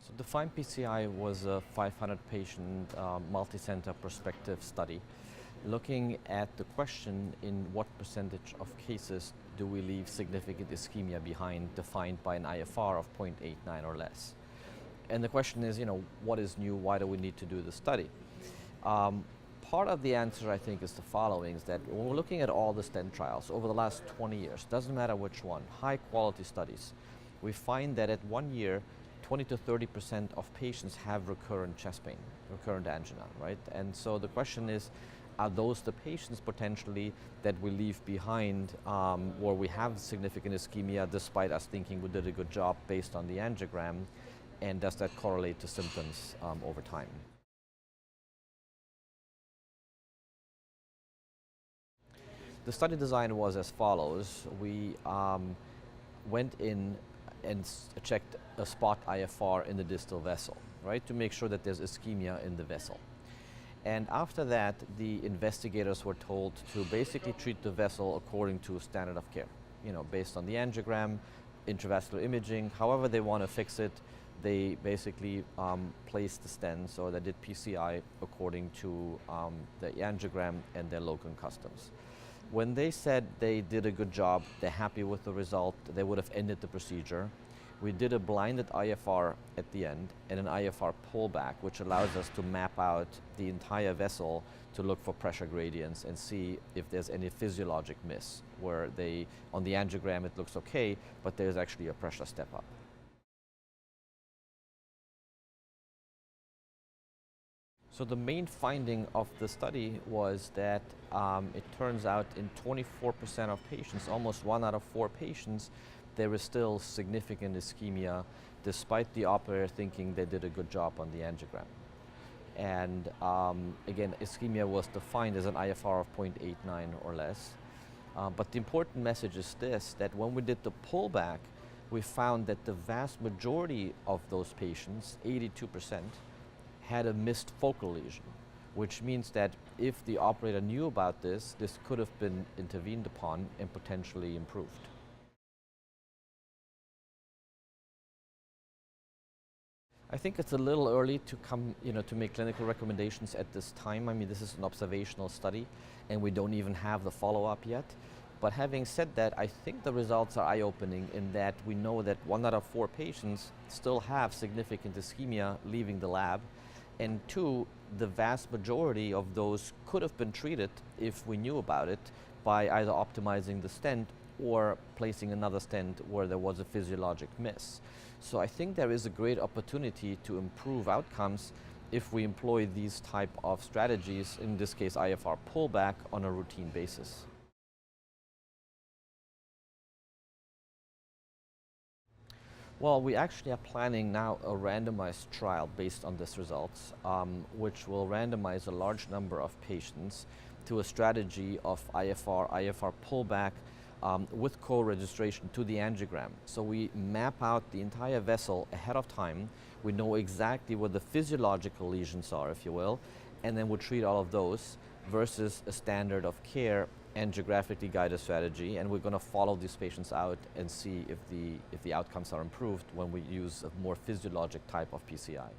So DEFINE PCI was a 500-patient multi-center prospective study looking at the question in what percentage of cases do we leave significant ischemia behind, defined by an IFR of 0.89 or less. And the question is, what is new? Why do we need to do the study? Part of the answer, I think, is the following, is that when we're looking at all the stent trials over the last 20 years, doesn't matter which one, high-quality studies, we find that at 1 year, 20 to 30% of patients have recurrent chest pain, recurrent angina, right? And so the question is, are those the patients potentially that we leave behind where we have significant ischemia despite us thinking we did a good job based on the angiogram, and does that correlate to symptoms over time? The study design was as follows. We went in and checked a spot IFR in the distal vessel, right, to make sure that there's ischemia in the vessel. And after that, the investigators were told to basically treat the vessel according to standard of care, based on the angiogram, intravascular imaging, however they want to fix it. They basically placed the stents, or they did PCI according to the angiogram and their local customs. When they said they did a good job, they're happy with the result, they would have ended the procedure. We did a blinded IFR at the end and an IFR pullback, which allows us to map out the entire vessel to look for pressure gradients and see if there's any physiologic miss, where on the angiogram it looks okay, but there's actually a pressure step up. So the main finding of the study was that it turns out in 24% of patients, almost 1 out of 4 patients, there is still significant ischemia despite the operator thinking they did a good job on the angiogram. And again, ischemia was defined as an IFR of 0.89 or less. But the important message is this, that when we did the pullback, we found that the vast majority of those patients, 82%, had a missed focal lesion, which means that if the operator knew about this, this could have been intervened upon and potentially improved. I think it's a little early to to make clinical recommendations at this time. I mean, this is an observational study and we don't even have the follow-up yet. But having said that, I think the results are eye-opening in that we know that 1 out of 4 patients still have significant ischemia leaving the lab. And 2, the vast majority of those could have been treated if we knew about it by either optimizing the stent or placing another stent where there was a physiologic miss. So I think there is a great opportunity to improve outcomes if we employ these type of strategies, in this case IFR pullback, on a routine basis. Well, we actually are planning now a randomized trial based on these results, which will randomize a large number of patients to a strategy of IFR pullback with co-registration to the angiogram. So we map out the entire vessel ahead of time. We know exactly where the physiological lesions are, if you will, and then we'll treat all of those versus a standard of care angiographically guided strategy, and we're going to follow these patients out and see if the outcomes are improved when we use a more physiologic type of PCI.